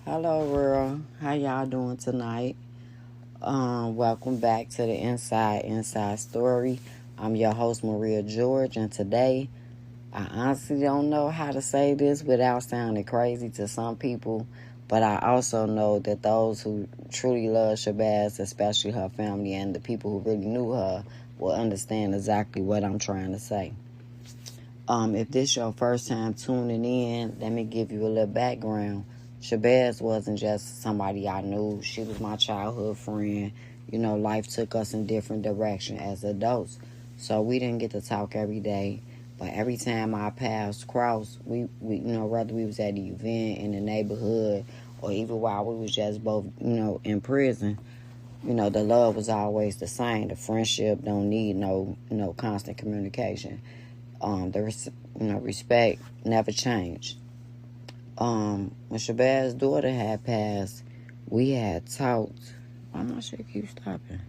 Hello, world. How y'all doing tonight? Welcome back to the Inside Story. I'm your host, Maria George, and today I honestly don't know how to say this without sounding crazy to some people, but I also know that those who truly love Surbezz, especially her family and the people who really knew her, will understand exactly what I'm trying to say. If this your first time tuning in, let me give you a little background. Surbezz wasn't just somebody I knew. She was my childhood friend. Life took us in different directions as adults. So we didn't get to talk every day. But every time our paths crossed, whether we was at the event, in the neighborhood, or even while we was just both, in prison, the love was always the same. The friendship don't need no constant communication. The respect never changed. When Surbezz's daughter had passed, we had talked. Why my shit keep stopping?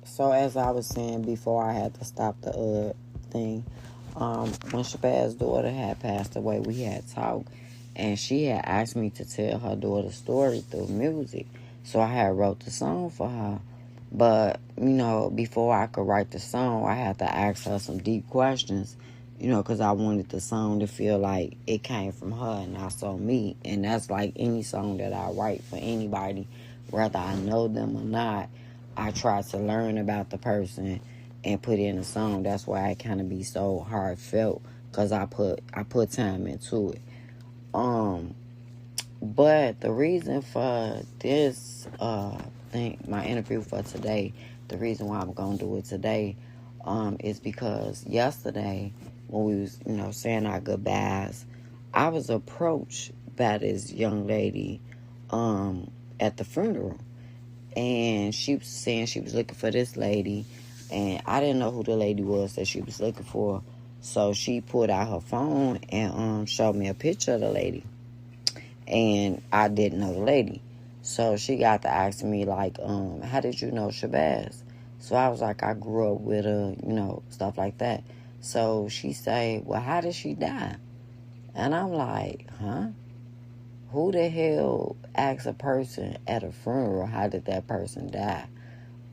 So as I was saying before, I had to stop the thing. When Surbezz's daughter had passed away, we had talked, and she had asked me to tell her daughter's story through music. So I had wrote the song for her. But, before I could write the song, I had to ask her some deep questions, because I wanted the song to feel like it came from her and not so me. And that's like any song that I write for anybody, whether I know them or not. I try to learn about the person and put in a song. That's why it kind of be so heartfelt, because I put time into it. But the reason for this my interview for today, the reason why I'm gonna do it today, is because yesterday when we was, saying our goodbyes, I was approached by this young lady at the funeral. And she was saying she was looking for this lady, and I didn't know who the lady was that she was looking for. So she pulled out her phone and showed me a picture of the lady. And I didn't know the lady. So she got to ask me, like, how did you know Surbezz? So I was like, I grew up with her, stuff like that. So she said, well, how did she die? And I'm like, huh? Who the hell asks a person at a funeral, how did that person die?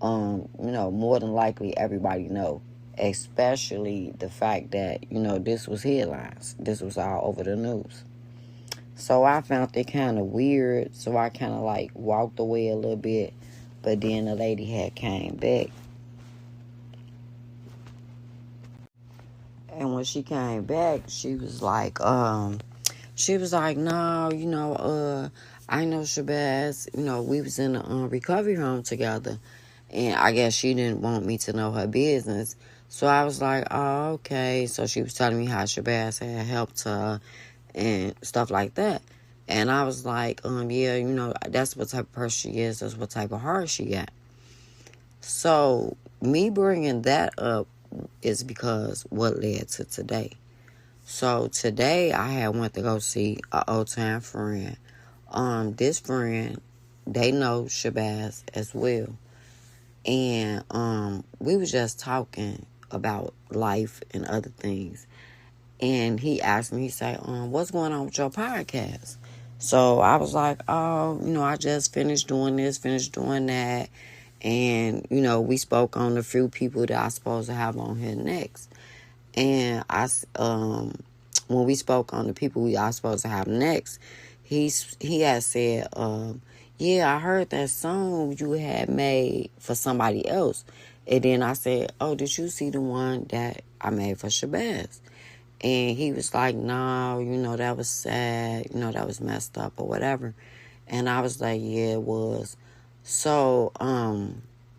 More than likely everybody know. Especially the fact that, this was headlines. This was all over the news. So I found it kind of weird. So I kind of like walked away a little bit. But then the lady had came back. And when she came back, she was like, no, I know Surbezz. We was in the recovery home together. And I guess she didn't want me to know her business. So I was like, oh, okay. So she was telling me how Surbezz had helped her and stuff like that. And I was like, yeah, that's what type of person she is. That's what type of heart she got. So me bringing that up is because what led to today. So today I had went to go see an old time friend. This friend, they know Surbezz as well. And we was just talking about life and other things. And he asked me, he said, what's going on with your podcast? So I was like, oh, I just finished doing this, finished doing that. And, we spoke on the few people that I supposed to have on here next. And when we spoke on the people we are supposed to have next, he had said, yeah, I heard that song you had made for somebody else. And then I said, oh, did you see the one that I made for Surbezz? And he was like, no, that was sad. That was messed up or whatever. And I was like, yeah, it was. So,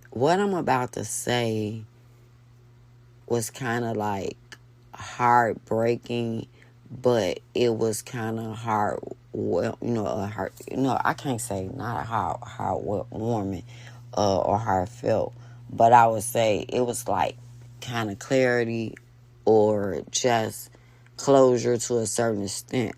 what I'm about to say was kind of like heartbreaking, but it was kind of hard. Well, I can't say not heartwarming or heartfelt, but I would say it was like kind of clarity or just closure to a certain extent.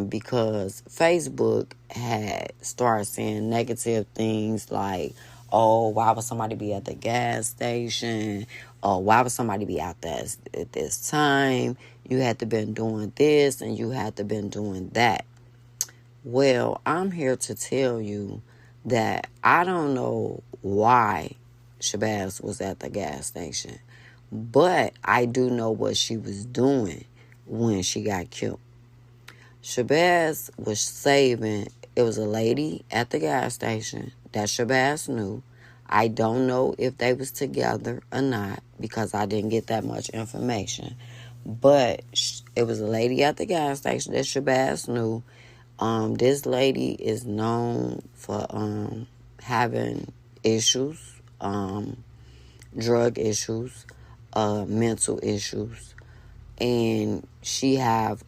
Because Facebook had started saying negative things like, oh, why would somebody be at the gas station? oh, why would somebody be out there at this time? You had to been doing this and you had to been doing that. Well, I'm here to tell you that I don't know why Surbezz was at the gas station, but I do know what she was doing when she got killed. Surbezz was saving. It was a lady at the gas station that Surbezz knew. I don't know if they was together or not because I didn't get that much information. But it was a lady at the gas station that Surbezz knew. This lady is known for having issues, drug issues, mental issues, and she have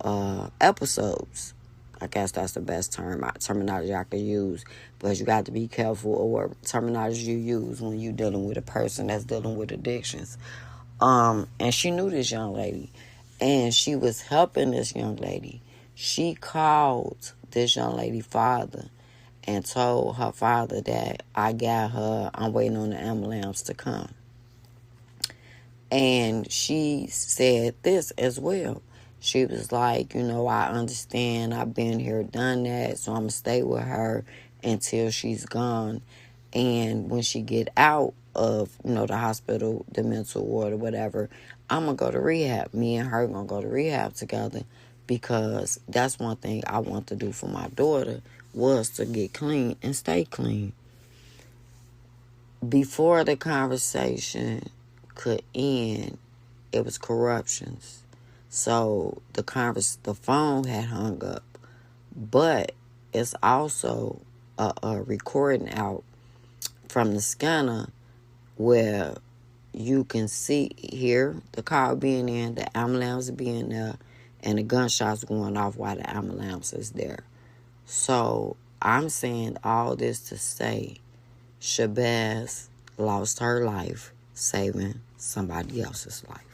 episodes. I guess that's the best terminology I could use, but you got to be careful of what terminology you use when you're dealing with a person that's dealing with addictions. And she knew this young lady, and she was helping this young lady. She called this young lady's father and told her father that I got her, I'm waiting on the ambulance to come. And she said this as well. She was like, I understand. I've been here, done that, so I'm going to stay with her until she's gone. And when she get out of, the hospital, the mental ward or whatever, I'm going to go to rehab. Me and her going to go to rehab together because that's one thing I want to do for my daughter was to get clean and stay clean. Before the conversation could end, it was corruptions. So the phone had hung up, but it's also a recording out from the scanner where you can hear the car being in, the ambulance being there, and the gunshots going off while the ambulance is there. So I'm saying all this to say Surbezz lost her life saving somebody else's life.